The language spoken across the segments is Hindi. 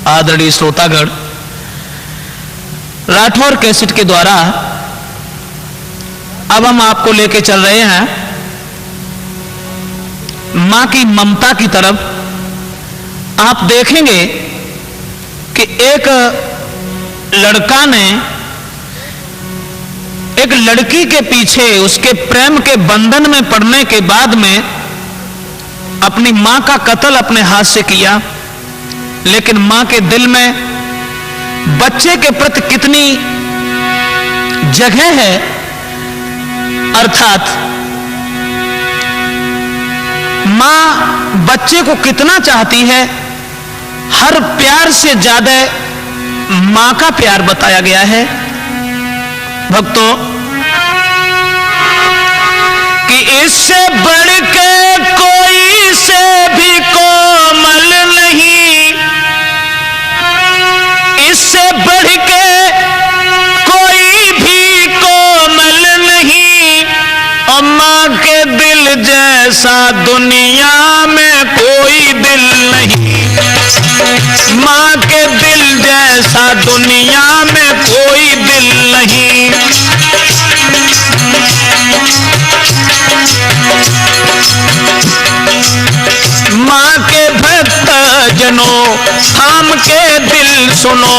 आदरणीय श्रोतागण, राठौर कैसेट के द्वारा अब हम आपको लेके चल रहे हैं मां की ममता की तरफ। आप देखेंगे कि एक लड़का ने एक लड़की के पीछे उसके प्रेम के बंधन में पड़ने के बाद में अपनी मां का कत्ल अपने हाथ से किया, लेकिन मां के दिल में बच्चे के प्रति कितनी जगह है, अर्थात मां बच्चे को कितना चाहती है। हर प्यार से ज्यादा मां का प्यार बताया गया है भक्तों, कि इससे बढ़ के कोई से भी कोमल नहीं, इससे बढ़ के कोई भी कोमल नहीं, और मां के दिल जैसा दुनिया में कोई दिल नहीं, मां के दिल जैसा दुनिया में कोई दिल नहीं। मां के भक्त जनों थाम के दिल सुनो,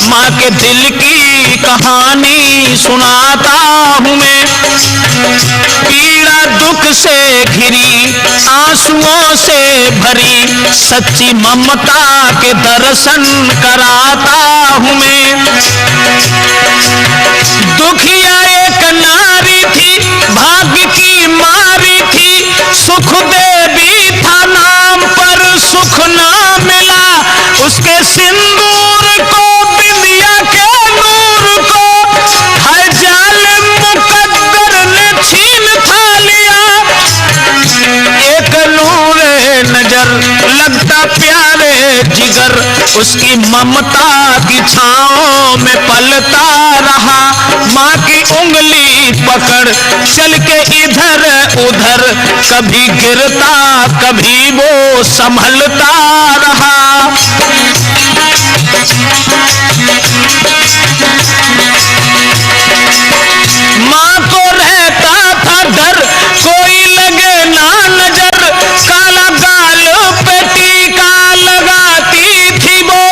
मां के दिल की कहानी सुनाता हूं मैं। पीड़ा दुख से घिरी आंसुओं से भरी, सच्ची ममता के दर्शन कराता हूं मैं। दुखिया एक नारी थी, भाग्य की मारी थी, सुख देवी था नाम पर सुख ना मिला, उसके सिंदूर को बिंदिया के नूर को हर जालिम मुकद्दर ने छीन था लिया। एक नूरे नजर लगता प्यारे जिगर, उसकी ममता की छांव में पलता रहा। मां की उंगली पकड़ चल के इधर उधर, कभी गिरता कभी वो संभलता रहा। मां को रहता था डर कोई लगे ना नजर, काला गाल पे टीका लगाती थी वो,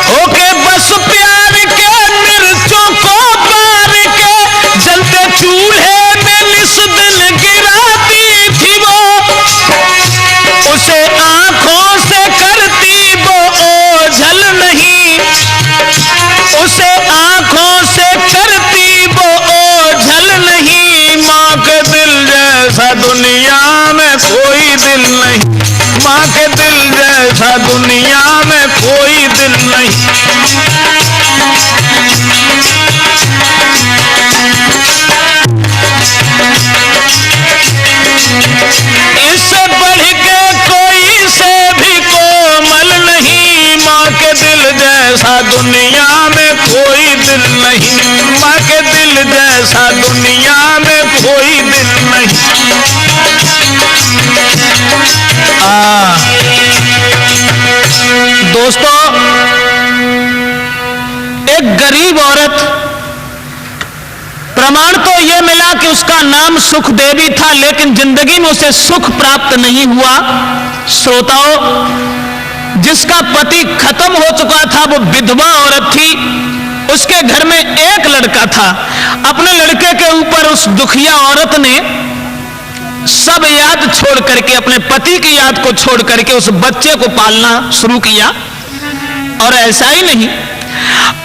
होके बस प्यार के मिर्चों को बार के, जलते चूल्हे में निस दिन गिराती थी वो। उसे आंखों से करती वो ओझल नहीं, उसे आंखों से करती वो ओझल नहीं। मां के दिल जैसा दुनिया में कोई दिल नहीं, मां के दिल जैसा दुनिया में कोई दिल नहीं। इससे बढ़ के कोई से भी कोमल नहीं, मां के दिल जैसा दुनिया में कोई दिल नहीं, मां के दिल जैसा दुनिया में कोई दिल नहीं। दोस्तों, एक गरीब औरत, प्रमाण तो यह मिला कि उसका नाम सुख देवी था, लेकिन जिंदगी में उसे सुख प्राप्त नहीं हुआ। श्रोताओं, जिसका पति खत्म हो चुका था वो विधवा औरत थी, उसके घर में एक लड़का था। अपने लड़के के ऊपर उस दुखिया औरत ने सब याद छोड़ करके, अपने पति की याद को छोड़ करके उस बच्चे को पालना शुरू किया। और ऐसा ही नहीं,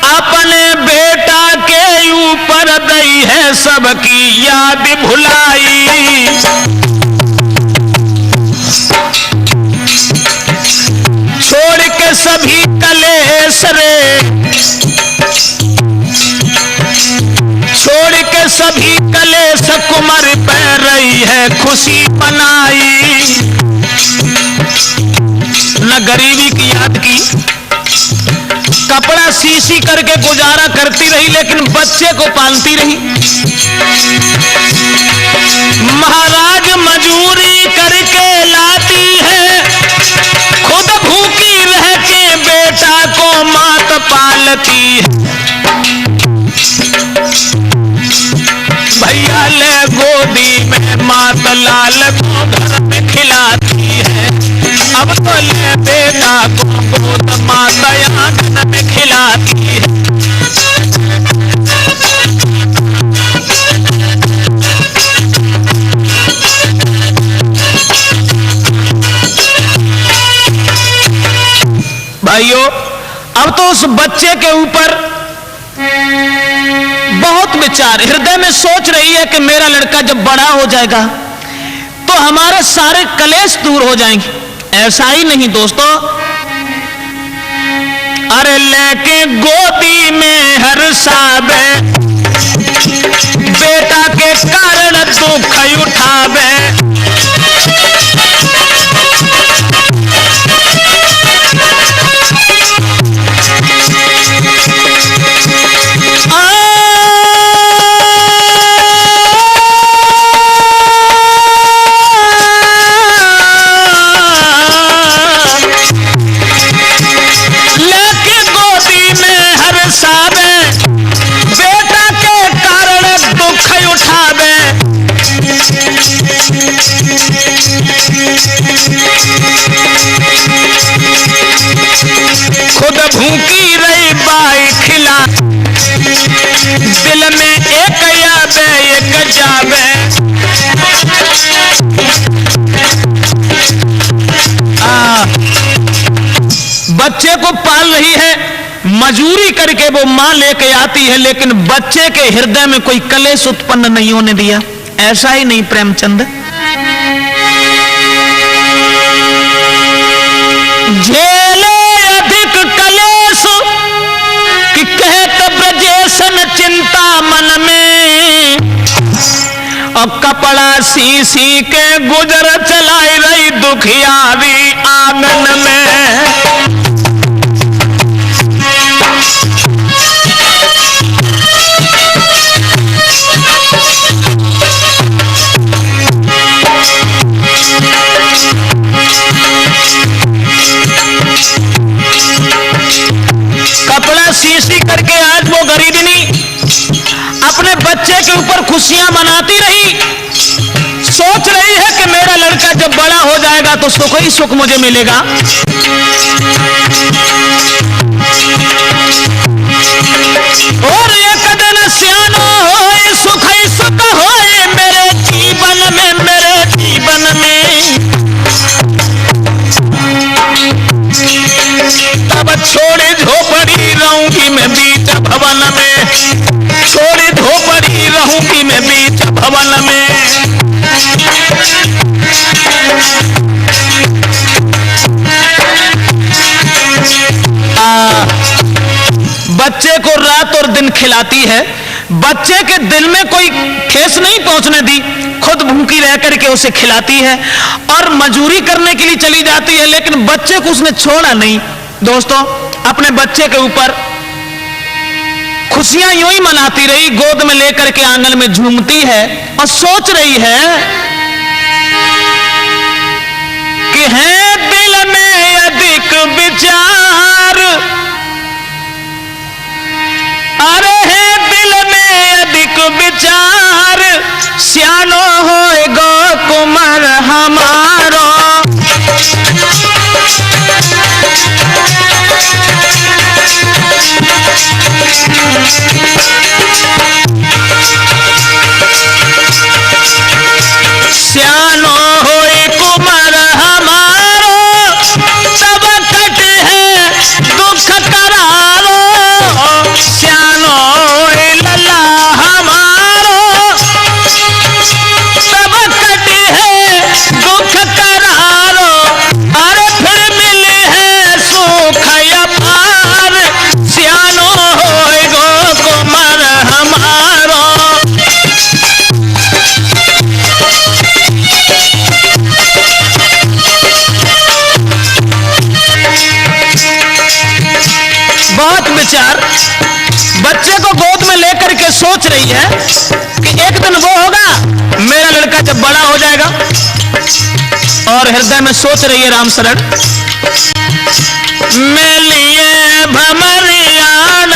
अपने बेटा के ऊपर दई है सबकी याद भुलाई, छोड़ के सभी कलेश रे, छोड़ के सभी कलेश कुमार पे रही है खुशी बनाई। न गरीबी की याद की, कपड़ा सी करके गुजारा करती रही, लेकिन बच्चे को पालती रही। महाराज मजूरी करके लाती है, खुद भूखी रह के बेटा को मारती है। भैया ले गोदी में मात लाल को घर में खिलाती है। अब तो ले बेटा को गोद माता आंगन में खिलाती है। भाइयों, अब तो उस बच्चे के ऊपर बहुत विचार, हृदय में सोच रही है कि मेरा लड़का जब बड़ा हो जाएगा तो हमारे सारे कलेश दूर हो जाएंगे। ऐसा ही नहीं दोस्तों, अरे लेके गोदी में हर साबे, बेटा के कारण दुख उठावे। खुद भूखी रही बाई खिला, दिल में एक याबे एक जाबे। बच्चे को पाल रही है, मजूरी करके वो मां लेके आती है, लेकिन बच्चे के हृदय में कोई कलेश उत्पन्न नहीं होने दिया। ऐसा ही नहीं प्रेमचंद, झेले अधिक कलेश कि कहत ब्रजेशन चिंता मन में। और कपड़ा सी सी के गुजर चलाई रही दुखियारी आंगन में। कपड़ा सी करके आज वो गरीबनी अपने बच्चे के ऊपर खुशियां मनाती रही। सोच रही है कि मेरा लड़का जब बड़ा हो जाएगा तो सुख ही सुख मुझे मिलेगा। और एक दिन सियानो होए सुख ही सुख होए मेरे जीवन में, मेरे जीवन में। तब छोड़ी झोपड़ी रहूंगी मैं बीच भवन में, छोड़ी झोपड़ी रहूंगी मैं बीच भवन में। बच्चे को रात और दिन खिलाती है, बच्चे के दिल में कोई ठेस नहीं पहुंचने दी, खुद भूखी रह करके उसे खिलाती है और मजूरी करने के लिए चली जाती है, लेकिन बच्चे को उसने छोड़ा नहीं। दोस्तों, अपने बच्चे के ऊपर खुशियां यूं ही मनाती रही, गोद में लेकर के आंगन में झूमती है और सोच रही है कि है दिल में अधिक विचार, अरे है दिल में अधिक विचार, सियानो होएगो कुमार हमारो। सियानो होए कुमार हमारो, तब कट है दुख करारो। सियानो होए लला हमारो, तब कट है दुख करारो। अरे फिर मिले है सुख अपार, सियानो होए गो कुमार हमारो। बहुत विचार, बच्चे को गोद में लेकर के सोच रही है कि एक दिन वो होगा मेरा लड़का जब बड़ा हो जाएगा। और हृदय में सोच रही है राम शरण, मैं लिए भमरियान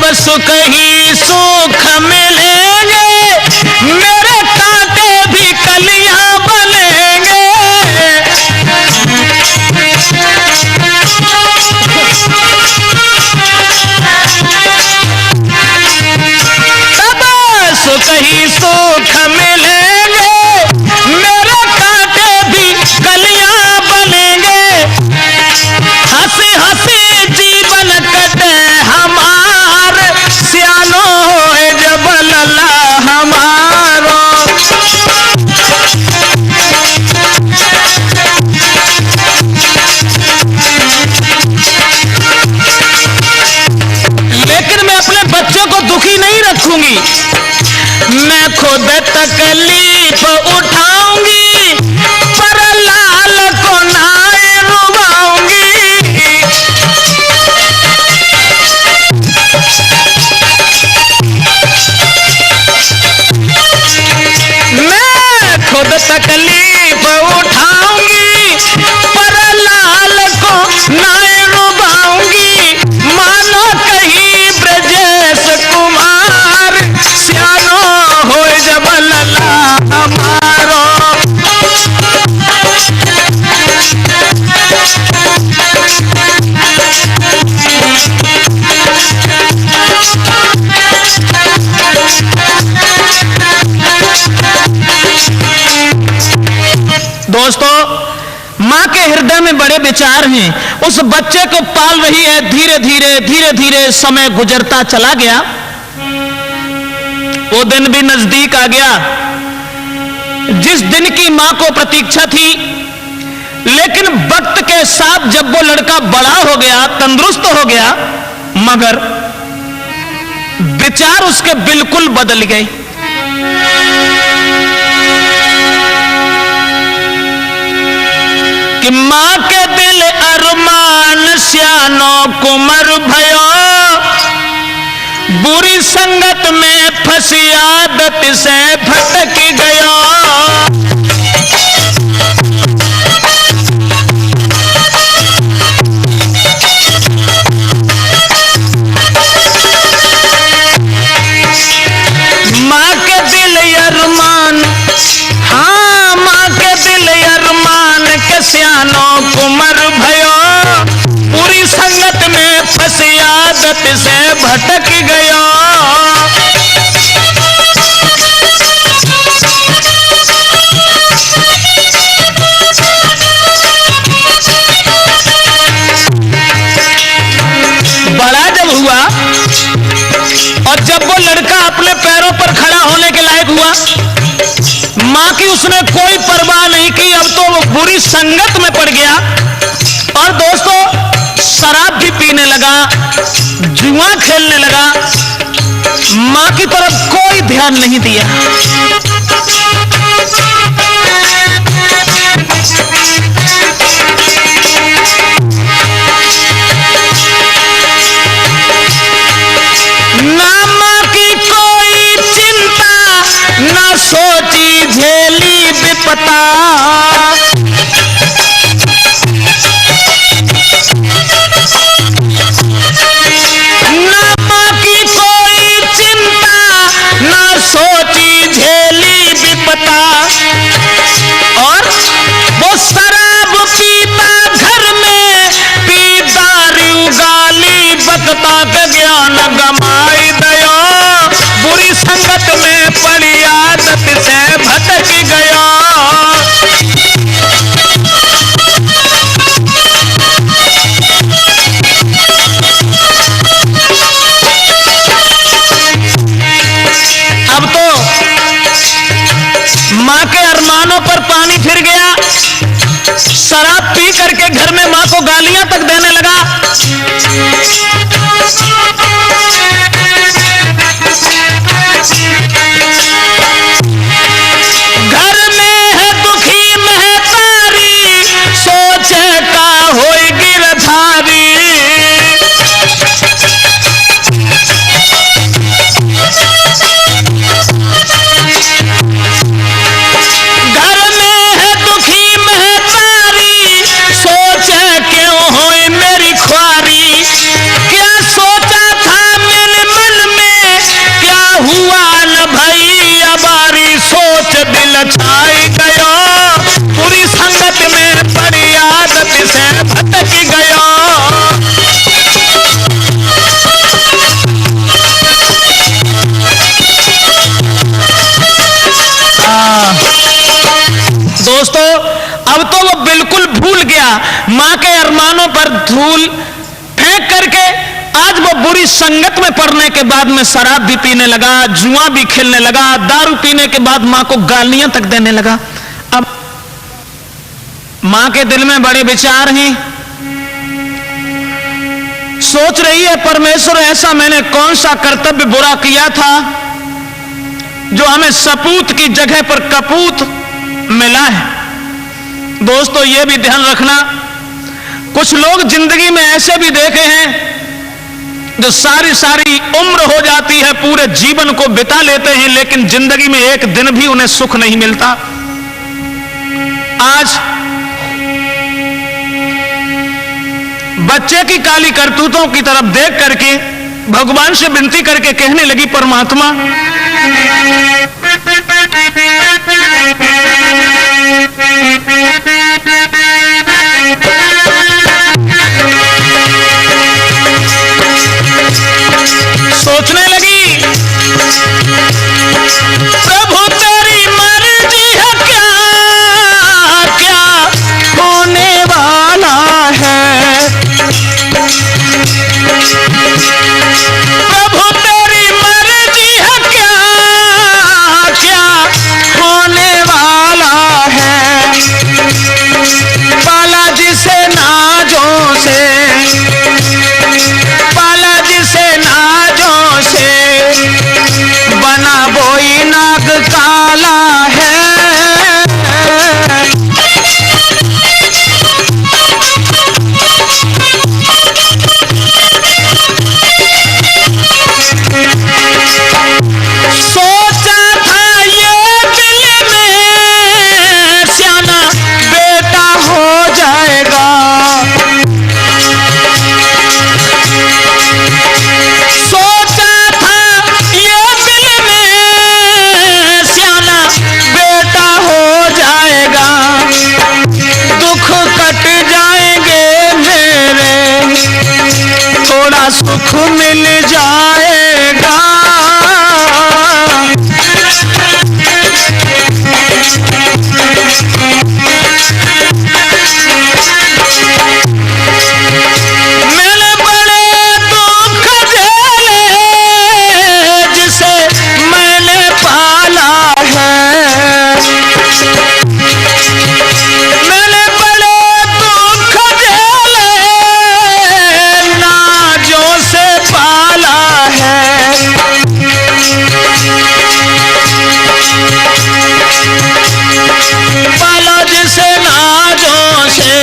तब सुख ही सुख मिलेंगे, मेरे कांटे भी कलियां बनेंगे। तब सुख ही सुख मिलेंगे, मेरे कांटे भी कलियां बनेंगे। हंसी हंसी जीवन कटे हमार, सियानो है जब लला हमारो। लेकिन मैं अपने बच्चों को दुखी नहीं रखूंगी, मैं खुद तकलीफ उठाऊंगी, पर लाल को नाए रुवाऊंगी। मैं खुद तकलीफ उठाऊंगी, पर लाल को नाए रुवाऊंगी। मानो कहीं ब्रजेश कुमार, सियानो हो जब लला हमारो। दोस्तों, माँ के हृदय में बड़े विचार हैं। उस बच्चे को पाल रही है, धीरे धीरे समय गुजरता चला गया। वो दिन भी नजदीक आ गया जिस दिन की माँ को प्रतीक्षा थी। लेकिन वक्त के साथ जब वो लड़का बड़ा हो गया, तंदुरुस्त हो गया, मगर विचार उसके बिल्कुल बदल गए। कि माँ के दिल अरमान सियानो कुमर भयो, बुरी संगत में फंसी आदत से भटक गया। माँ के दिल अरमान, हाँ माँ के दिल अरमान के सियानो कुमर भयो, पूरी संगत में फंसी आदत से भटक गया। बड़ा जब हुआ और जब वो लड़का अपने पैरों पर खड़ा होने के लायक हुआ, मां की उसने कोई परवाह नहीं की। अब तो वो बुरी संगत में पड़ गया और दोस्तों शराब भी पीने लगा, जुआ खेलने लगा, मां की तरफ कोई ध्यान नहीं दिया। ना मां की कोई चिंता, ना सोची झेली विपता। ना मां की कोई चिंता, ना सोची झेली विपता। और वो शराब पीता घर में, पी दारू गाली बकता का ज्ञान गमाई दया। बुरी संगत में पड़ी आदत से भटक गया। अब तो मां के अरमानों पर पानी फिर गया। शराब पी करके घर में मां को गालियां तक देने लगा। घर में है दुखी महतारी, सोचे का होई गिरधारी। घर में है दुखी महतारी, सोचे क्यों होई मां के अरमानों पर धूल फेंक करके आज वो बुरी संगत में पड़ने के बाद में शराब भी पीने लगा, जुआ भी खेलने लगा, दारू पीने के बाद मां को गालियां तक देने लगा। अब मां के दिल में बड़े विचार हैं, सोच रही है परमेश्वर ऐसा मैंने कौन सा कर्तव्य बुरा किया था जो हमें सपूत की जगह पर कपूत मिला है। दोस्तों ये भी ध्यान रखना, कुछ लोग जिंदगी में ऐसे भी देखे हैं जो सारी सारी उम्र हो जाती है, पूरे जीवन को बिता लेते हैं, लेकिन जिंदगी में एक दिन भी उन्हें सुख नहीं मिलता। आज बच्चे की काली करतूतों की तरफ देख करके भगवान से विनती करके कहने लगी, परमात्मा सोचने लगी, प्रभु तेरी मर्जी है, क्या क्या होने वाला है। प्रभु तेरी मर्जी है, क्या क्या होने वाला है। बालाजी से नाजों से, बालाजी से नाजों से बना बोई नाग काला है। सोचा था ये दिल में सियाना बेटा हो जाएगा। सोचा था ये दिल में सियाना बेटा हो जाएगा। दुख कट जाएंगे मेरे, थोड़ा सुख मिल जाएगा। मैंने बड़े दुख झेले जिसे मैंने पाला है। मैंने बड़े दुख झेले नाजों से पाला है। पाला जिसे नाजों से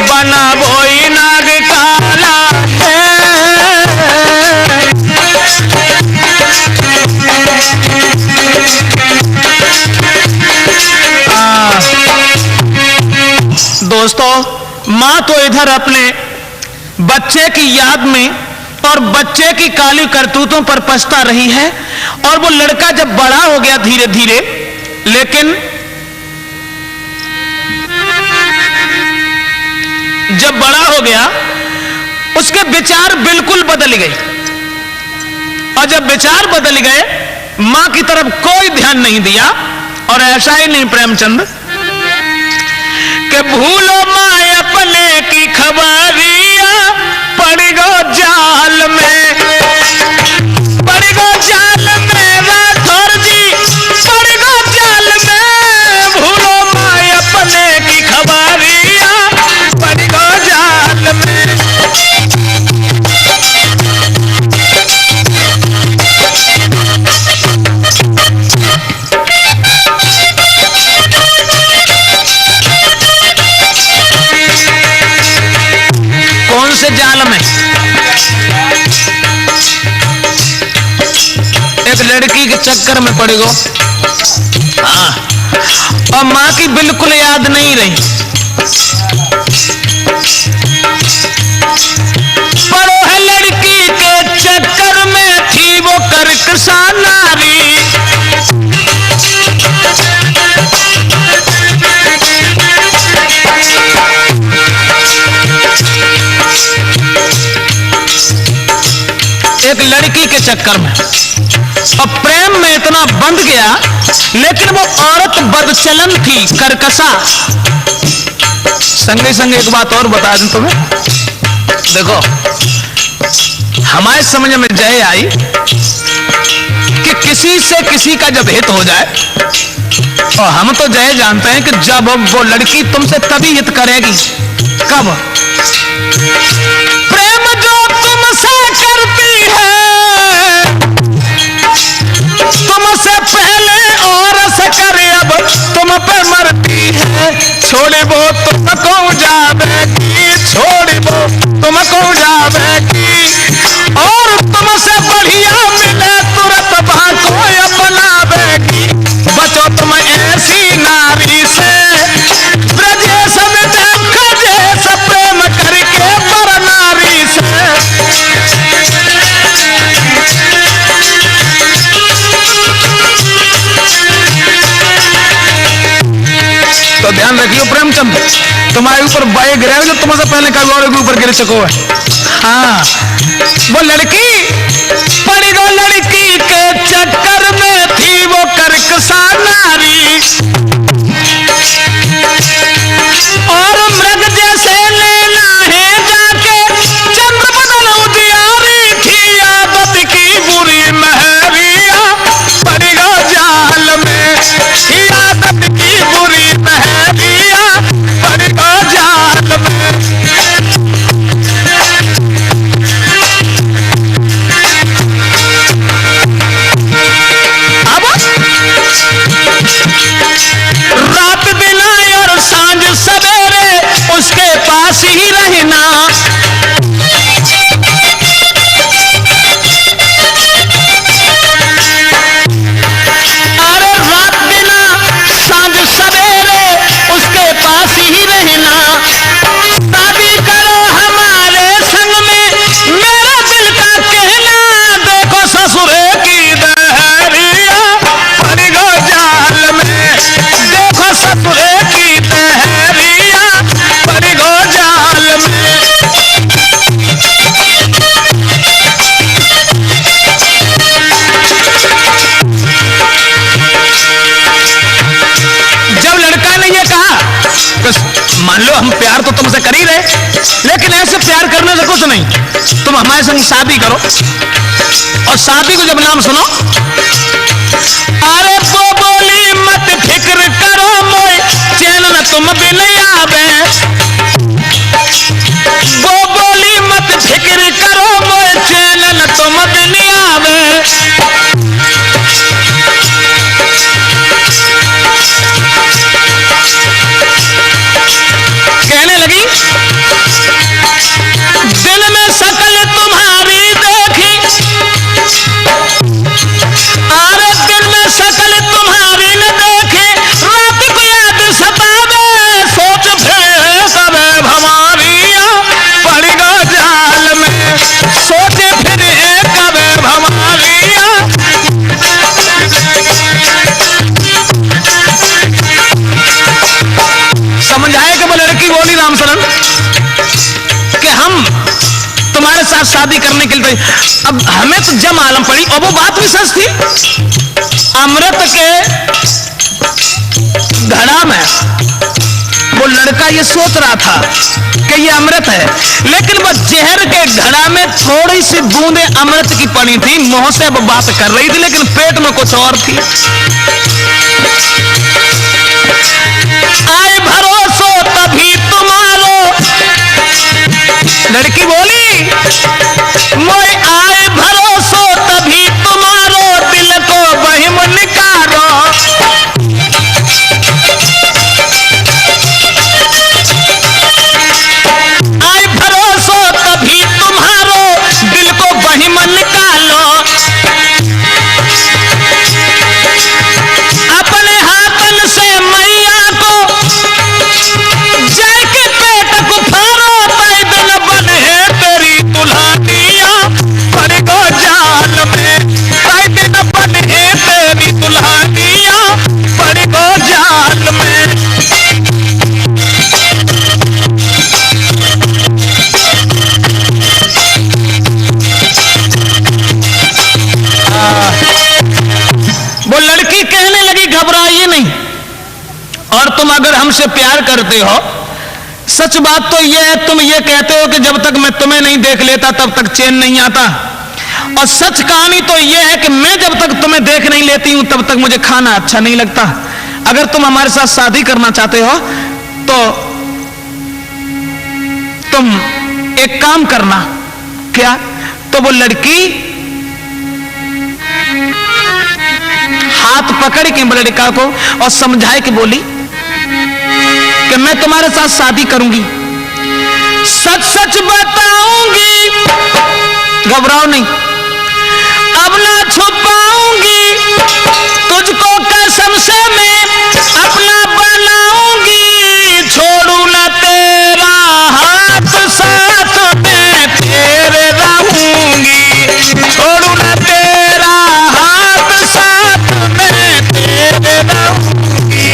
बना बोई नाग काला है। दोस्तों मां तो इधर अपने बच्चे की याद में और बच्चे की काली करतूतों पर पछता रही है, और वो लड़का जब बड़ा हो गया धीरे धीरे, लेकिन जब बड़ा हो गया उसके विचार बिल्कुल बदल गए। और जब विचार बदल गए, मां की तरफ कोई ध्यान नहीं दिया। और ऐसा ही नहीं प्रेमचंद कि भूलो मां अपने की खबरिया, पड़ गो जाल में, पड़ गो जाल में राठौर जी, पड़ गो जाल में। भूलो मां अपने की खबरिया, पड़ गो जाल में। कौन से जाल में? एक लड़की के चक्कर में पड़ गो। हाँ, और मां की बिल्कुल याद नहीं रही। पड़ो है लड़की के चक्कर में, थी वो करकसा नारी। एक लड़की के चक्कर में, और प्रेम में इतना बंध गया, लेकिन वो औरत बदचलन थी, करकसा, संगे संगे एक बात और बता दूं तुम्हें। देखो हमारे समझ में जय आई कि किसी से किसी का जब हित हो जाए, और हम तो जय जानते हैं कि जब वो लड़की तुमसे तभी हित करेगी कब, प्रेम जो तुमसे करती है तुमसे पहले और से करे, अब तुम पे मरती है, छोड़ी वो तुमको जावेगी, छोड़ी वो तुमको जावेगी, और तुमसे बढ़िया मिले तुरंत बाको अपनावेगी, बचो तुम ऐसी नारी से, ब्रजेश में देखो जैसा प्रेम करके पर नारी से। तो ध्यान रखियो प्रेमचंद, तुम्हारे ऊपर बाई गिरे जो तुमसे पहले कभी और के ऊपर गिर चुको है। हाँ वो लड़की पड़ी, वो लड़की के चक्कर में थी वो करकसा नारी, और मृग जैसे लेना है जाके चंद्र बदल उजियारी थी, आदत की बुरी महरिया पड़ी गो जाल में, आदत की बुरी महरिया पड़ी गो जाल में। रात दिन और सांझ सवेरे उसके पास ही रहना, अरे रात दिन सांझ सवेरे उसके पास ही रहना, शादी करो हमारे संग में मेरा दिल का कहना, देखो ससुरे की दहरिया पड़ गो जाल में, देखो ससुरे की दहरिया पड़ गो जाल में। जब लड़का ने ये कहा कि मान लो हम प्यार तो तुमसे कर ही रहे, लेकिन ऐसे प्यार करने से कुछ नहीं, तुम हमारे संग शादी करो, और शादी को जब नाम सुनो, अरे वो बोली मत फिक्र करो मोए चैन न तुम बिन आवे, वो बोली मत फिक्र करो मोए चैन न तुम बिन आवे, कहने लगी दिन में शकल तुम्हारी देखी, अरे दिन में शकल तुम्हारी न देखे, रात को याद सतावे, सोच फिर सबे भमारिया पड़ गो जाल में, सोच फिर कबे भमारिया। समझ आए कि वो लड़की बोली रामशरण कि हम तुम्हारे साथ शादी करने के लिए, अब हमें तो जब मालूम पड़ी, और वो बात भी सच थी, अमृत के घड़ा में वो लड़का ये सोच रहा था कि ये अमृत है, लेकिन वो जहर के घड़ा में थोड़ी सी बूंदे अमृत की पड़ी थी, मुंह से वो बात कर रही थी, लेकिन पेट में कुछ और थी। आए भरोसो तभी तुम्हारो, लड़की बोली मोए आए भरोसो तभी तुम्हारो, दिल को बहिम निकारो, आए भरोसो तभी तुम्हारो, दिल को बहिम निकालो, अपने हाथन से मैया को जय के पेट को फारो, पैदल बने तेरी दुल्हनिया पड़ गो जाल में, पैदल बने तेरी दुल्हनिया पड़ गो जाल में। वो लड़की कहने लगी घबराइए नहीं, और तुम अगर हमसे प्यार करते हो सच बात तो यह है, तुम ये कहते हो कि जब तक मैं तुम्हें नहीं देख लेता तब तक चैन नहीं आता, और सच कहानी तो यह है कि मैं जब तक तुम्हें देख नहीं लेती हूं तब तक मुझे खाना अच्छा नहीं लगता। अगर तुम हमारे साथ शादी करना चाहते हो तो तुम एक काम करना। क्या? तो वो लड़की हाथ पकड़ के लड़का को और समझाए कि बोली कि मैं तुम्हारे साथ शादी करूंगी, सच सच बताऊंगी, घबराओ नहीं, अब ना छुपाऊंगी, तुझको कसम से मैं अपना बनाऊंगी, छोड़ू ना तेरा हाथ, साथ में तेरे रहूंगी, छोड़ू ना तेरा हाथ, साथ में तेरे रहूंगी।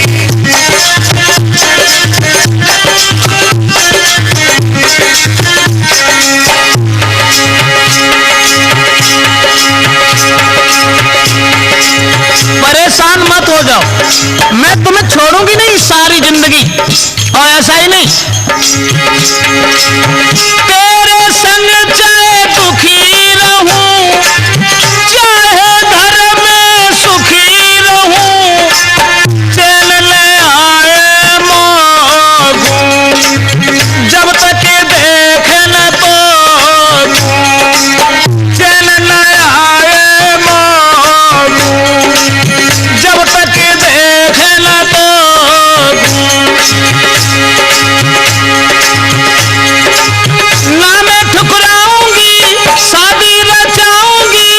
परेशान मत हो जाओ, मैं तुम्हें छोड़ूंगी नहीं सारी जिंदगी, और ऐसा ही नहीं, तेरे संग चाहे दुखी रहूं, चाहे घर में सुखी रहूं, चैन ले आए मांगूं, जब तक देख न तो चैन न आए मांगूं, जब तक देख न तो ना मैं ठुकराऊंगी, शादी रचाऊंगी,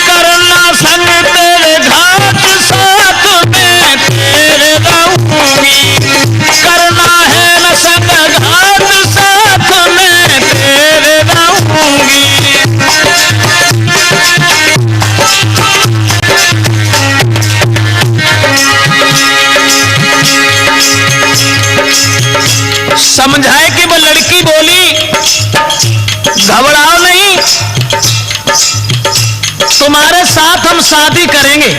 करना संग तेरे घाट, साथ में तेरे रहूंगी, करना है न संग घाट, साथ में तेरे रहूंगी। समझाए कि वो लड़की बोली, घबराओ नहीं, तुम्हारे साथ हम शादी करेंगे,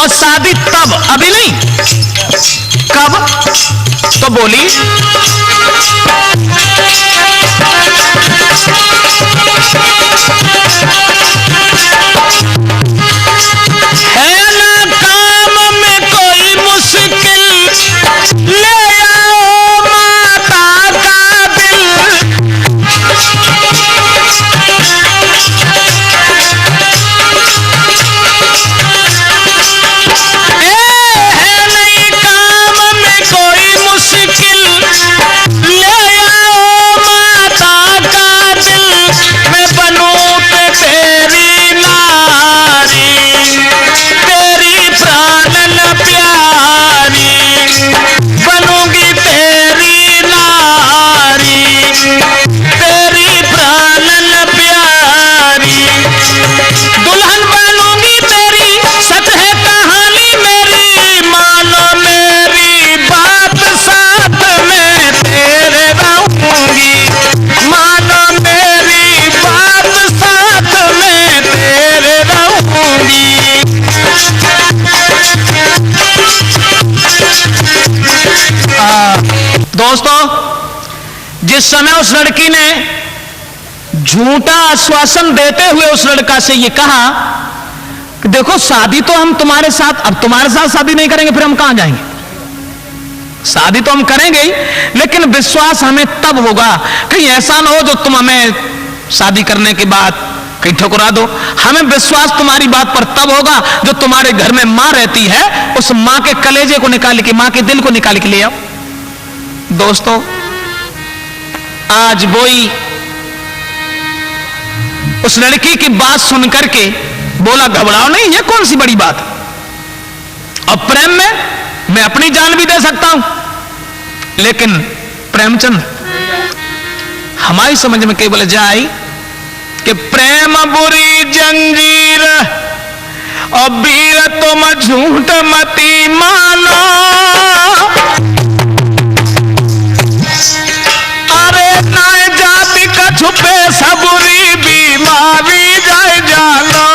और शादी तब, अभी नहीं, कब? तो बोली है ना काम में कोई मुश्किल, ले आओ माता का दिल, है नहीं काम में कोई मुश्किल, ले आओ माता का दिल, मैं बनूं पे तेरी नारी, तेरी प्राणन प्यारी, बनूंगी तेरी नारी, तेरी प्राणन प्यारी, दुल्हन बनूंगी तेरी, सच है कहानी मेरी, मानो मेरी बात, साथ में तेरे रहूंगी, मानो मेरी बात, साथ में तेरे रहूंगी। दोस्तों, जिस समय उस लड़की ने झूठा आश्वासन देते हुए उस लड़का से ये कहा कि देखो शादी तो हम तुम्हारे साथ, अब तुम्हारे साथ शादी नहीं करेंगे फिर हम कहां जाएंगे, शादी तो हम करेंगे ही, लेकिन विश्वास हमें तब होगा, कहीं ऐसा ना हो जो तुम हमें शादी करने के बाद कहीं ठुकरा दो, हमें विश्वास तुम्हारी बात पर तब होगा जो तुम्हारे घर में मां रहती है, उस मां के कलेजे को निकाल के, मां के दिल को निकाल के ले आओ। दोस्तों, आज वही उस लड़की की बात सुनकर के बोला, घबराओ नहीं, ये कौन सी बड़ी बात, और प्रेम में मैं अपनी जान भी दे सकता हूं, लेकिन प्रेमचंद हमारी समझ में केवल जाए कि प्रेम बुरी जंजीर, और वीर तुम झूठ मती मानो, अरे ना जाति का छुपे सबुरी बीमारी जाए जानो,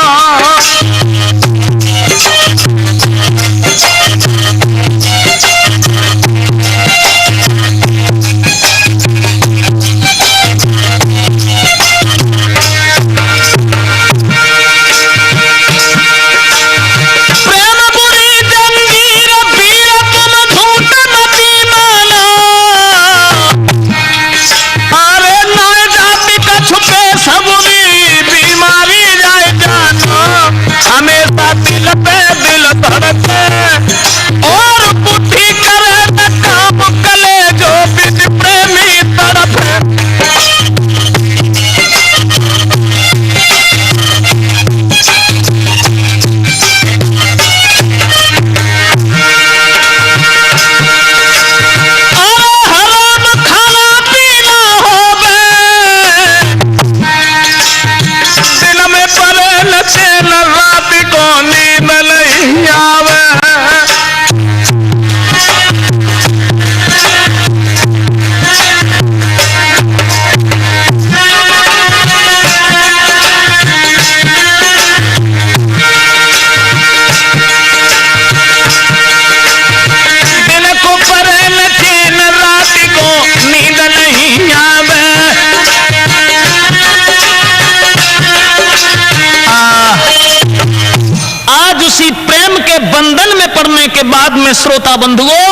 के बाद में श्रोता बंधुओं,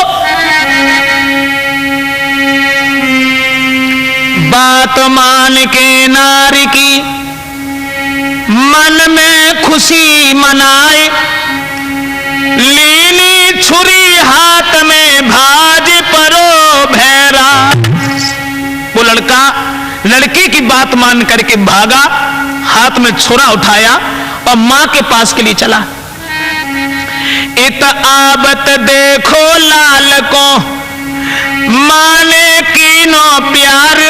बात मान के नारी की मन में खुशी मनाए, लीनी छुरी हाथ में भाज परो भैरा। वो लड़का लड़की की बात मान करके भागा, हाथ में छुरा उठाया और मां के पास के लिए चला। इत आबत देखो लाल को, माने कीनो प्यार,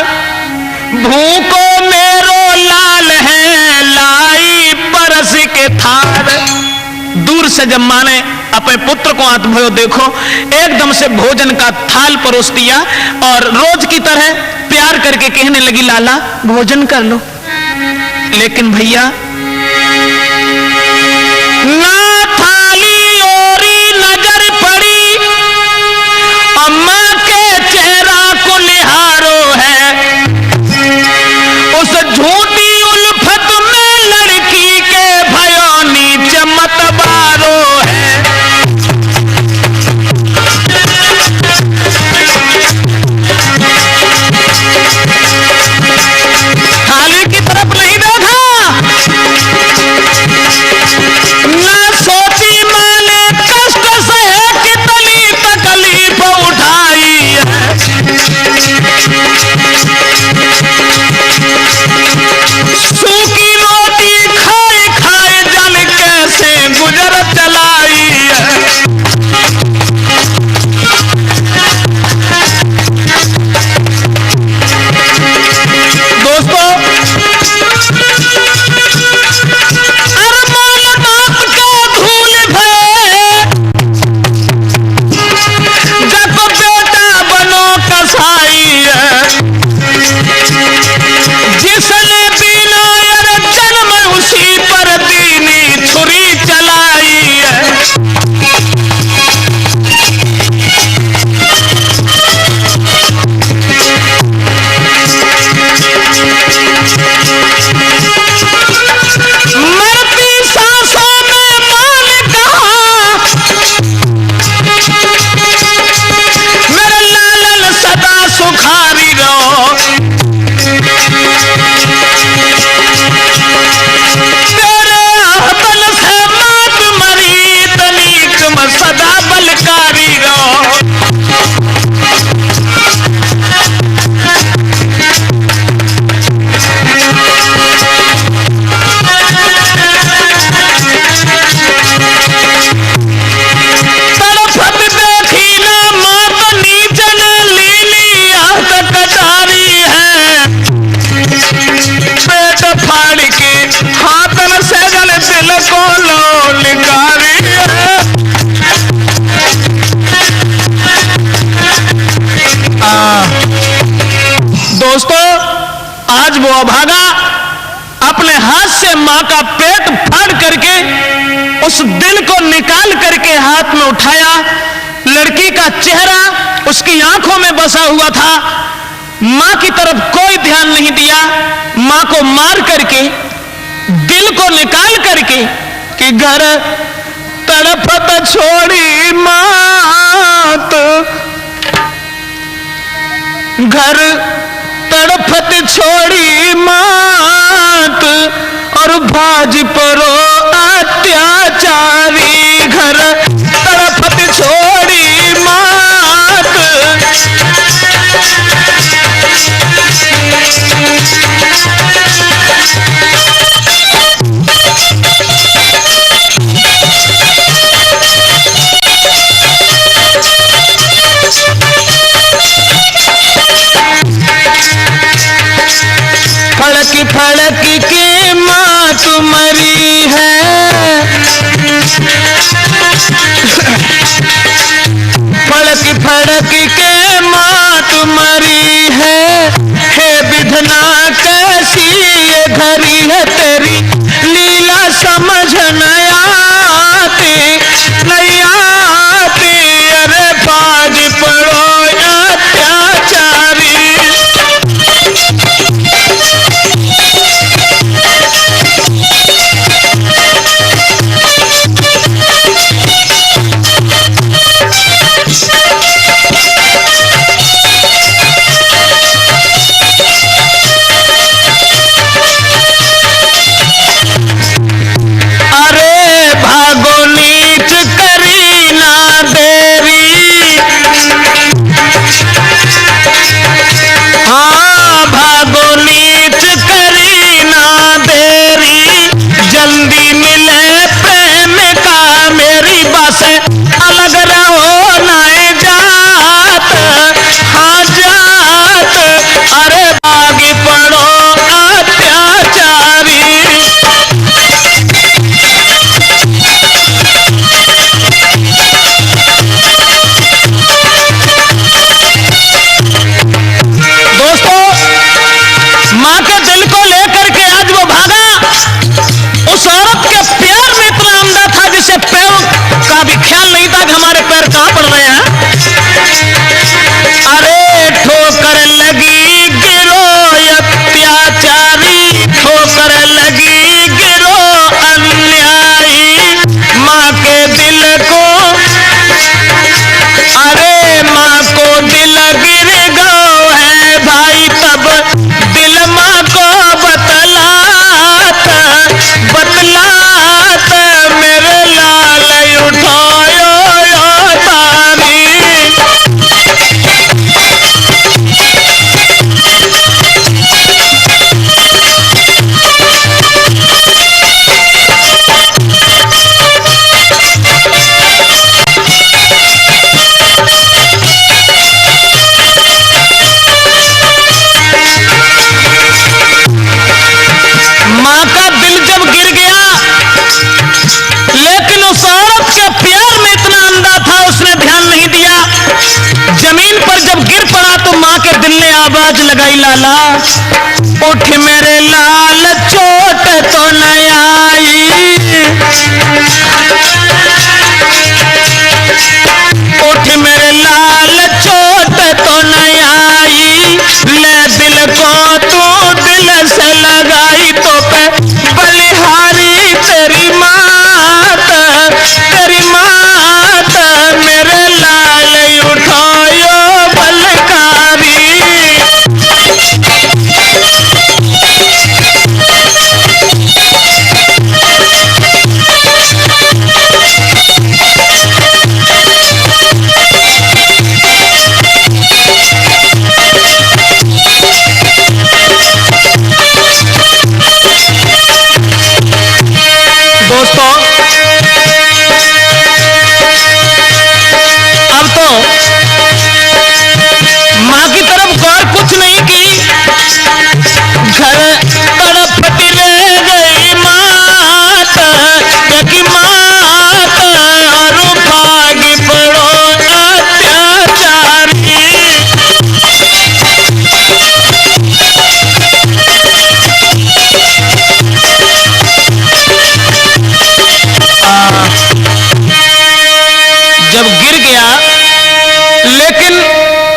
भूको मेरो लाल है, लाई परस के थार। दूर से जब मां ने अपने पुत्र को हाथ भयो, देखो एकदम से भोजन का थाल परोस दिया और रोज की तरह प्यार करके कहने लगी, लाला भोजन कर लो। लेकिन भैया ना थाली ओरी नजर पड़ी, अम्मा के चेहरा को निहारो है, उस झूठी उल्फत में लड़की के भयो नीच मत बारो है। थाली की तरफ नहीं देखा, ना सोची मैंने कष्ट सहे कितनी तकलीफ उठाई है। सूखी रोटी खाए खाए जल कैसे गुजर चलाई है। दोस्तों, अरमान बाप का धूल भय, जब बेटा बनो कसाई है। जिसने बिना यार जन्म उसी पर दीनी छुरी चलाई है। मरती सांसों में मां ने कहा, मेरे लालन सदा सुखारी रहो। तेरे हबल से मात मरी, तनीक में सदा बलकारी रहो। तड़फत देखी ना मात नीचन, लीली आहत कटारी है। पेट फाड़ के हाथन से जल दिल को लोलकारी है। दोस्तों, आज वो अभागा अपने हाथ से मां का पेट फाड़ करके उस दिल को निकाल करके हाथ में उठाया। लड़की का चेहरा उसकी आंखों में बसा हुआ था, मां की तरफ कोई ध्यान नहीं दिया। मां को मार करके दिल को निकाल करके कि घर तड़पत छोड़ी मात, घर तड़पत छोड़ी मात, और भाज परो अत्याचारी। घर तड़पत छोड़ी मात, फड़क फड़क के माँ तुम्हारी मिले प्रेम का, मेरी बात से अलग रहो नाए जात, हाँ जात, अरे बागी पड़ो अत्याचारी। दोस्तों, माँ के दिल को लेकर के आज वो भागा। उस औरत के प्यार में इतना अंधा था जिसे पैरों का भी ख्याल नहीं था कि हमारे पैर कहां पड़ रहे हैं। अरे ठोकर लगी गिरो अत्याचारी, ठोकर लगी गिरो अन्यायी, माँ के दिल को, अरे माँ को दिल गिर गो है भाई, तब दिल माँ को बतलात, बतलात, मेरे लाल उठायो तारी। माँ का दिल जब गिर गया, लेकिन उस औरत के प्यार में इतना अंधा था, उसने ध्यान नहीं दिया। जमीन पर जब गिर पड़ा तो माँ के दिल ने आवाज लगाई, लाला उठ मेरे लाल, चोट तो न आई, उठ मेरे लाल, चोट तो न आई, ले दिल को तू दिल से लगाई, तो पे बलिहारी तेरी मात, तेरी मात, मेरे लाल उठायो बलकारी। दोस्तों, अब तो माँ की तरफ गौर कुछ नहीं की, घर तड़पती रह गई मात, कि मात और भागी पड़ो अत्याचारी। जब गिर गया, लेकिन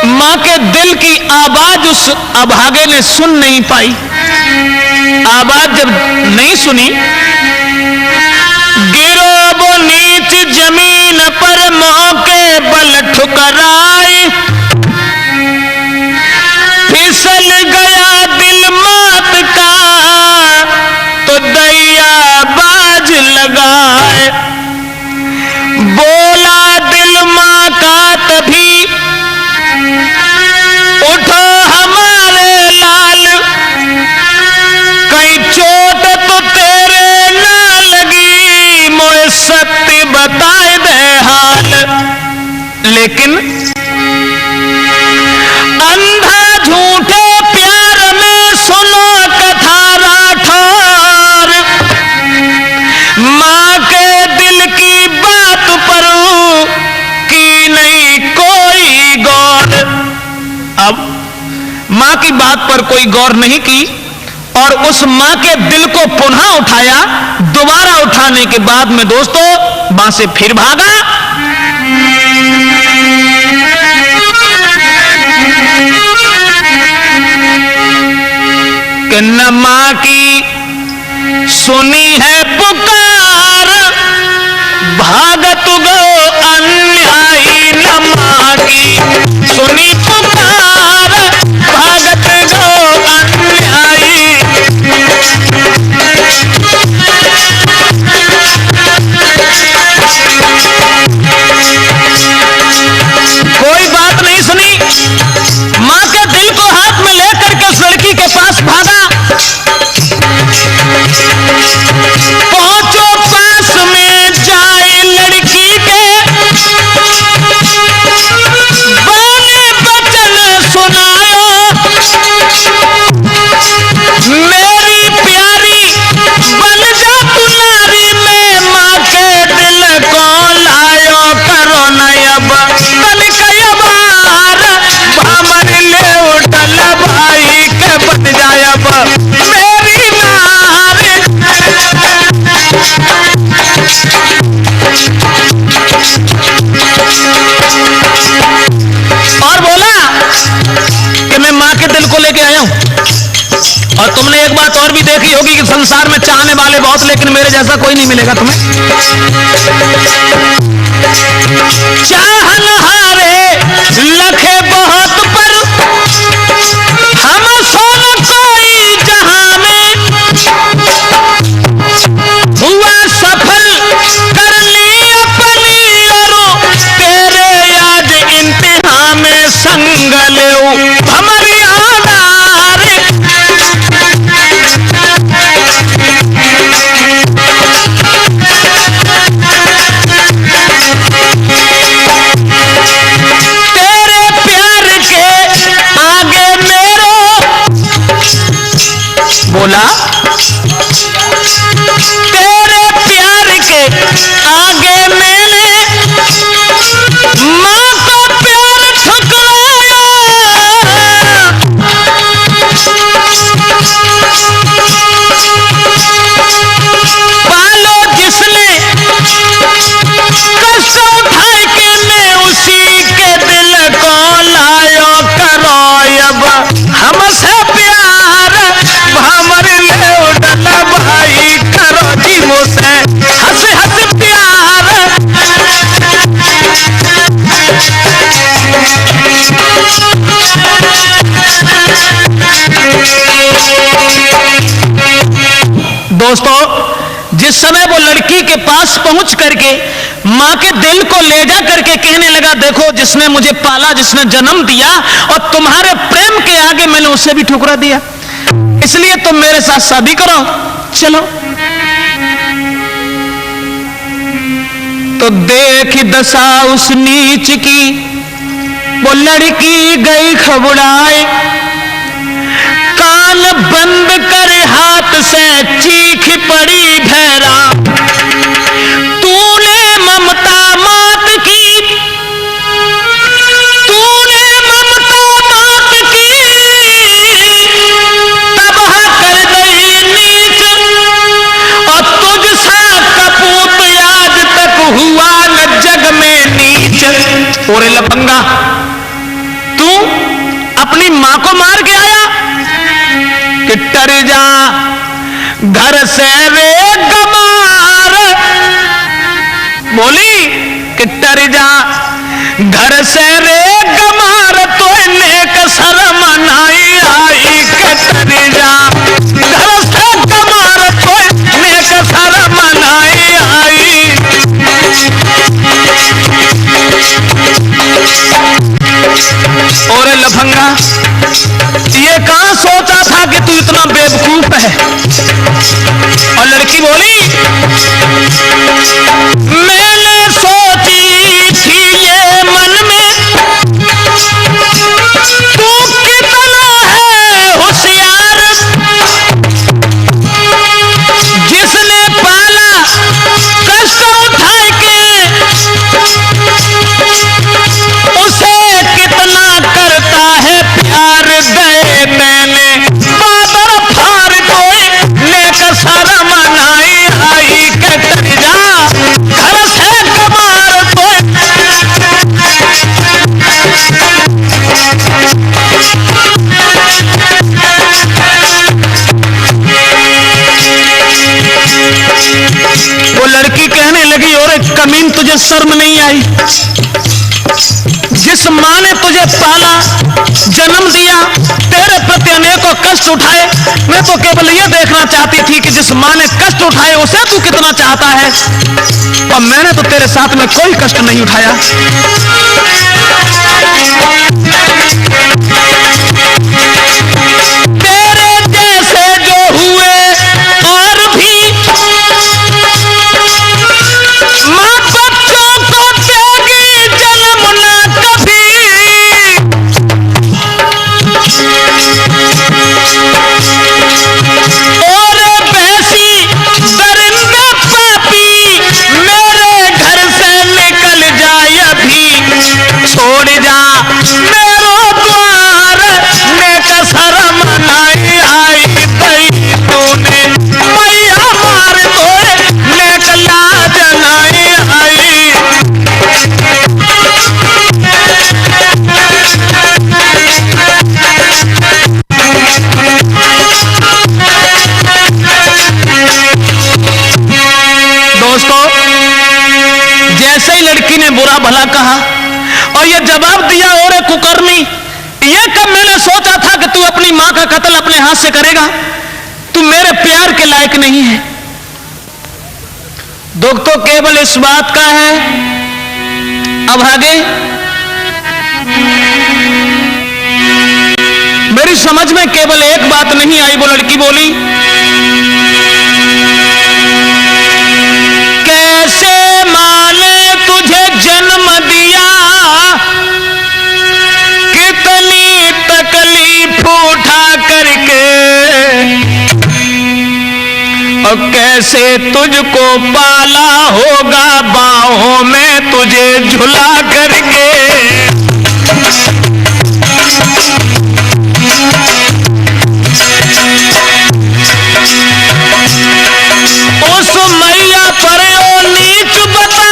माँ के दिल की आवाज उस अभागे ने सुन नहीं पाई। आवाज जब नहीं सुनी, गिरो वो नीच जमीन पर, मौके बल ठुकराए, फिसल गया दिल मात का, तो दैया बाज लगाए, बोला दिल माँ का तभी, उठो हमारे लाल, कहीं चोट तो तेरे ना लगी, मोए सत्य बताए दे हाल। लेकिन अंधा झूठे प्यार में सुनो कथा राठौर, माँ के दिल की बात पर की नहीं कोई गौर। अब माँ की बात पर कोई गौर नहीं की और उस माँ के दिल को पुनः उठाया। दोबारा उठाने के बाद में दोस्तों माँ से फिर भागा। कि न माँ की सुनी है पुकार, भागत गो अन्यायी, न माँ की सुनी पुकार, भागत गो अन्यायी। कोई बात नहीं सुनी, माँ के दिल को हाथ में लेकर के उस लड़की के पास भागा। और तुमने एक बात और भी देखी होगी कि संसार में चाहने वाले बहुत, लेकिन मेरे जैसा कोई नहीं मिलेगा तुम्हें। चाहनहारे लखे बहुत पर हम सोन कोई जहां में, हुआ सफल कर ली अपनी और तेरे आज इंतहा में संग ले हमारी आधार। तेरे प्यार के आगे मेरो बोला, तेरे प्यार के आगे मैंने माँ का प्यार ठुकराया। पालो जिसने कष्ट उठाए के मैं उसी के दिल को लायो करो अब हमसे प्यार भंवर ले उड़ना भाई करो जी मुझसे हंस हंस प्यार। दोस्तों, जिस समय वो लड़की के पास पहुंच करके मां के दिल को ले जा करके कहने लगा, देखो जिसने मुझे पाला, जिसने जन्म दिया, और तुम्हारे प्रेम के आगे मैंने उसे भी ठुकरा दिया, इसलिए तुम मेरे साथ शादी करो, चलो। तो देख दशा उस नीच की, वो लड़की गई घबराए, कान बंद कर हाथ से चीख पड़ी भैरा, तूने ममता मात की, तूने ममता मात की, तबाह कर गई नीच, और तुझ सा कपूत आज तक हुआ न जग में नीच। ओरे लफंगा, तू अपनी मां को मार के आया कि टर जा घर से रे गमार, बोली कि टर जा घर से रे गमार, तो नेक शर्म नहीं आई कि टर जा घर से गमार, तो नेक शर्म नहीं आई। और लफंगा, ये कहां सोचा था कि तू इतना बेवकूफ है। और लड़की बोली, मैंने सोची थी ये मन में, तू कितना है होशियार, जिसने पाला कष्ट उठाए के, उसे कितना करता है प्यार, गए मैंने बादर फार, कोई नेक शर्म नहीं आई के टर जा घर से कमार, कोई वो लड़की कहने लगी, और कमीन तुझे शर्म नहीं आई, जिस मां ने तुझे पाला, जन्म दिया, तेरे प्रति अनेकों कष्ट उठाए, मैं तो केवल ये देखना चाहती थी कि जिस मां ने कष्ट उठाए उसे तू कितना चाहता है, और मैंने तो तेरे साथ में कोई कष्ट नहीं उठाया। तेरे जैसे जो हुए और भी मां बच्चों को देगी जन्म ना कभी, और वैसी दरिंदा पापी मेरे घर से निकल जाए अभी, छोड़ जा दोस्तों, जैसे ही लड़की ने बुरा भला कहा और ये जवाब दिया, और कुकर्मी, ये कब मैंने सोचा था कि तू अपनी मां का कत्ल अपने हाथ से करेगा, तू मेरे प्यार के लायक नहीं है। दुख तो केवल इस बात का है, अब आगे मेरी समझ में केवल एक बात नहीं आई। वो लड़की बोली, कैसे मां ने तुझे जन्म दिया, कितनी तकलीफ उठा करके, और कैसे तुझको पाला होगा बाहों में तुझे झुला करके। उस मैया पर ओ नीच बता,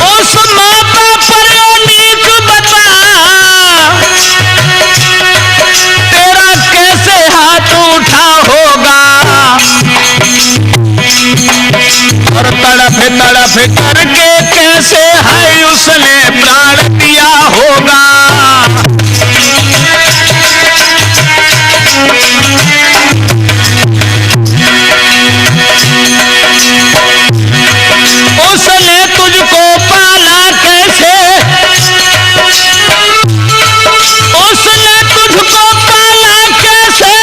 उस माता पर ओ नीच बता, तेरा कैसे हाथ उठा होगा, और तड़फ तड़फ करके कैसे है उसने प्राण दिया होगा। उसने तुझको पाला कैसे, उसने तुझको पाला कैसे,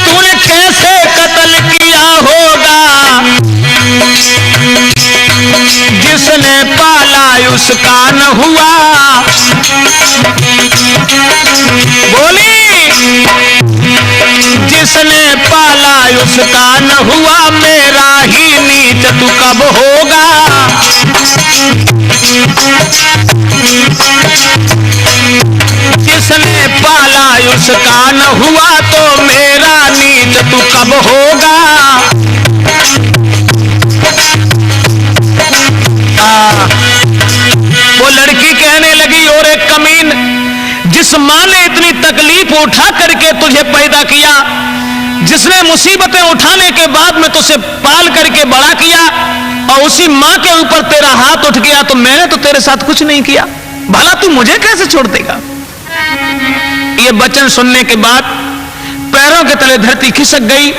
तूने कैसे कत्ल किया होगा, जिसने पाला उसका न हुआ। बोली, जिसने पाला उसका न हुआ, मेरा ही नीच तू कब होगा। जिसने पाला उसका न हुआ, तो मेरा नीच तू कब होगा। वो लड़की कहने लगी, और एक कमीन, जिस मां ने इतनी तकलीफ उठा करके तुझे पैदा किया, जिसने मुसीबतें उठाने के बाद में तुझे पाल करके बड़ा किया, और उसी मां के ऊपर तेरा हाथ उठ गया, तो मैंने तो तेरे साथ कुछ नहीं किया, भला तू मुझे कैसे छोड़ देगा। ये वचन सुनने के बाद पैरों के तले धरती खिसक गई।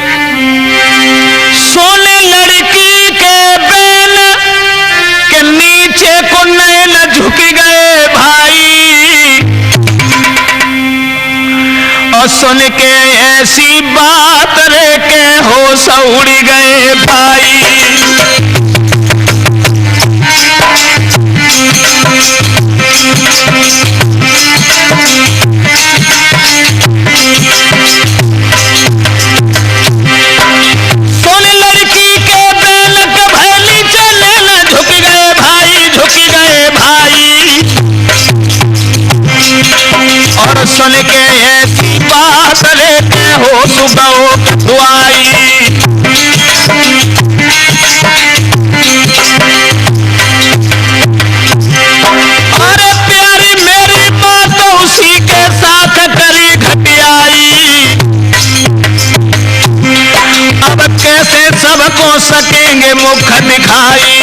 सोने लड़की के बैल के नीचे को नैन झुक गए भाई, और सुन के ऐसी बात रे के होश उड़ गए भाई। सुन लड़की के बैल के भैली चले न झुक गए भाई, झुक गए भाई, और सुन के ऐसी बात रे के होश दुआई। अरे प्यारी मेरी माँ तो उसी के साथ करी घटियाई, अब कैसे सबको सकेंगे मुख दिखाई,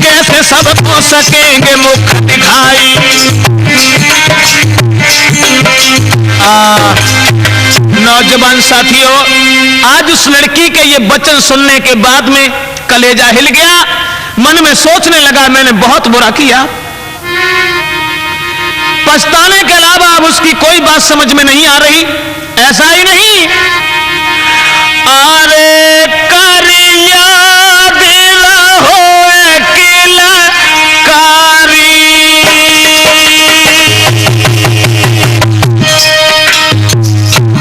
कैसे सबको सकेंगे मुख दिखाई। नौजवान साथियों, आज उस लड़की के ये वचन सुनने के बाद में कलेजा हिल गया, मन में सोचने लगा मैंने बहुत बुरा किया। पछताने के अलावा अब उसकी कोई बात समझ में नहीं आ रही। ऐसा ही नहीं, अरे करिया दिल होए किलकारी,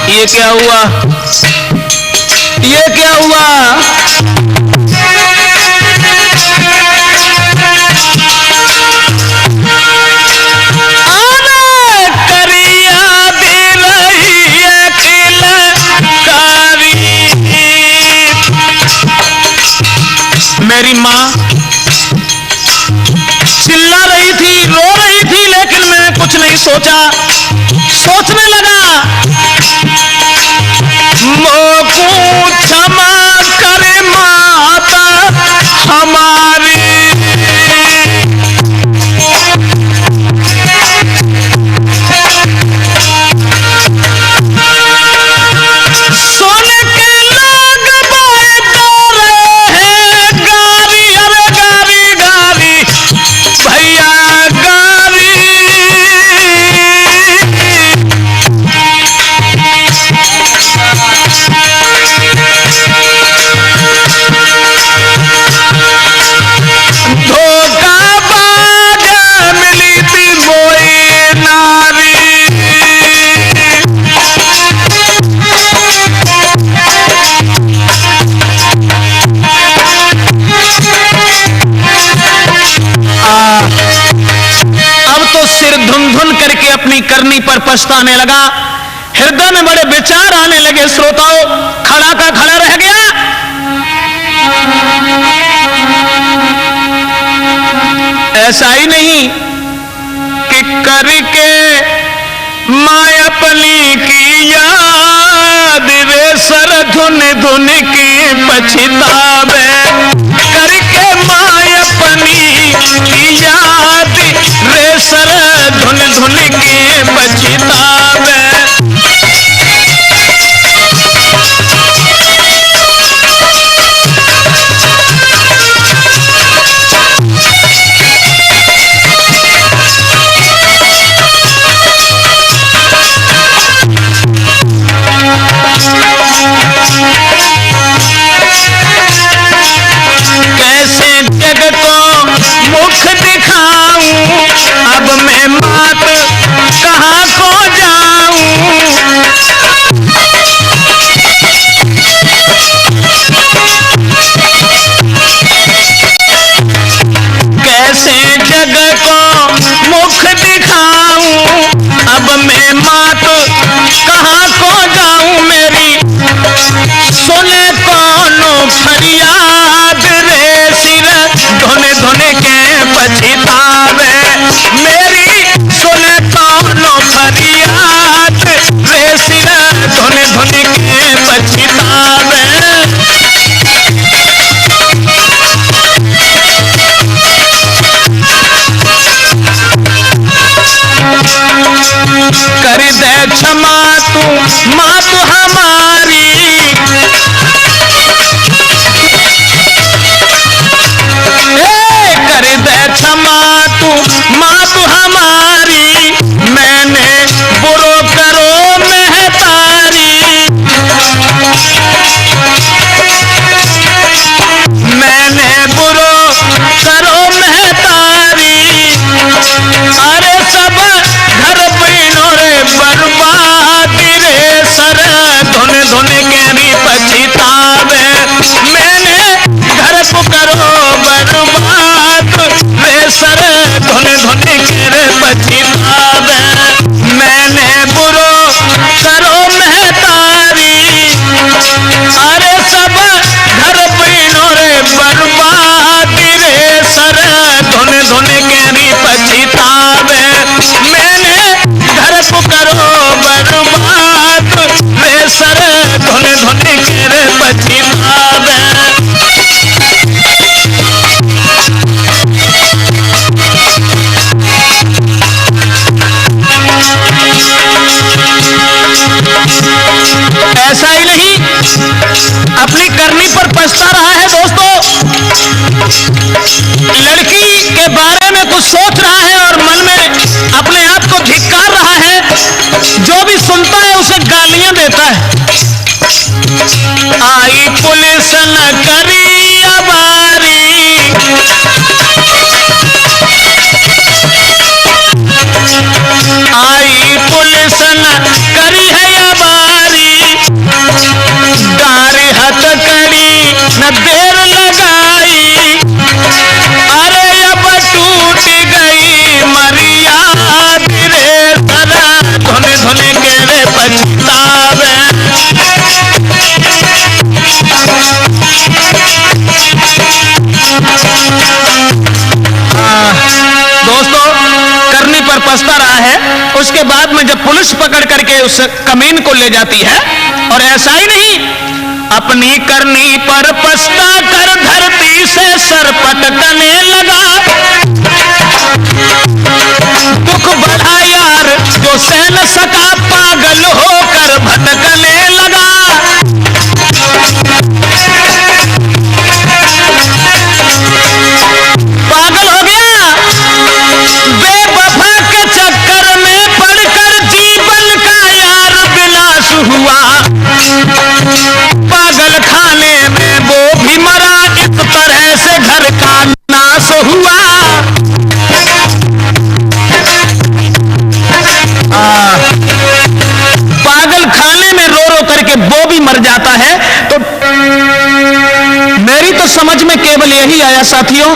ये क्या हुआ, ये क्या हुआ। मेरी माँ चिल्ला रही थी, रो रही थी, लेकिन मैंने कुछ नहीं सोचा। सोचने लगा पछताने लगा। हृदय में बड़े विचार आने लगे। श्रोताओं, खड़ा का खड़ा रह गया। ऐसा ही नहीं कि करके माँ अपनी की याद रे सर धुन धुन की पछतावे, करके माँ अपनी की याद रे सर धुन धुन की पछतावे। कैसे जग को मुख दिखाऊं, अब मैं मात कहाँ को जाऊं। कैसे जग को मुख दिखाऊं, अब मैं मात कहाँ को जाऊं। मेरी सुने कौनो फरियाद रे सिर धुन धुन के पछतावे। मेरी सुने कौनो फरियाद रे सिर धुन धुन के पछतावे। कर दे क्षमा तू माँ तू हमारी, कर दे क्षमा तू माँ तू हमारी। मैंने बुरो करो महतारी, मैंने बुरो करो महतारी। अरे सब घर पीनो रे बर्बाद रे सर धुन धुन के री पछतावे। मैंने घर पुकरो बर्बाद रे सर धुन धुन के रे पछतावे। मैंने बुरो करो महतारी, अरे सब घर पीनो रे बर्बाद रे सर धुन धुन के री पछतावे। मैंने घर पुकरो बर्बाद रे सर धुन धुन के रे पछतावे। ऐसा ही नहीं, अपनी करनी पर पछता रहा है। दोस्तों, लड़की के बारे में कुछ सोच रहा है और मन में अपने आप को धिक्कार रहा है। जो भी सुनता है उसे गालियां देता है। आई पुलिस न करी अबारी, आई पुलिस न करी है अबारी। गारी हथकड़ी न देर लगाई, अरे अब टूट गई मरियाद रे सरा धुन धुन के रे पछतावे। दोस्तों, करनी पर पछता रहा है। उसके बाद में जब पुलिस पकड़ करके उस कमीन को ले जाती है, और ऐसा ही नहीं, अपनी करनी पर पछता कर धरती से सर पटकने लगा। दुख बढ़ा यार जो सह न सका, पागल होकर भटकने लगा। पागल हो गया, बेवफा के चक्कर में पड़कर जीवन का यार विनाश हुआ। पागल खाने में वो भी मरा, इस तरह से घर का नाश हुआ। पागल खाने में रो रो करके वो भी मर जाता है। तो मेरी तो समझ में केवल यही आया साथियों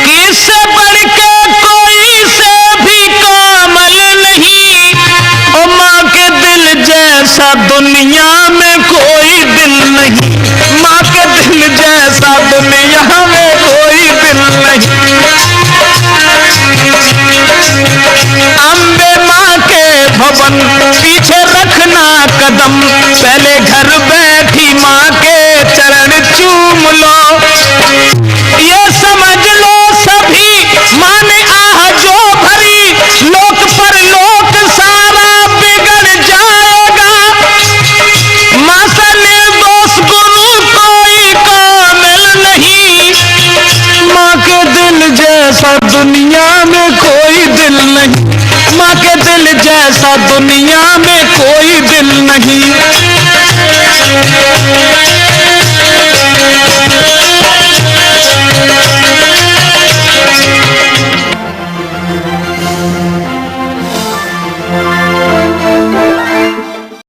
कि इससे बढ़ के कोई से भी कोमल नहीं, जैसा दुनिया में कोई दिल नहीं, माँ के दिल जैसा दुनिया में कोई दिल नहीं। अम्बे माँ के भवन पीछे रखना कदम,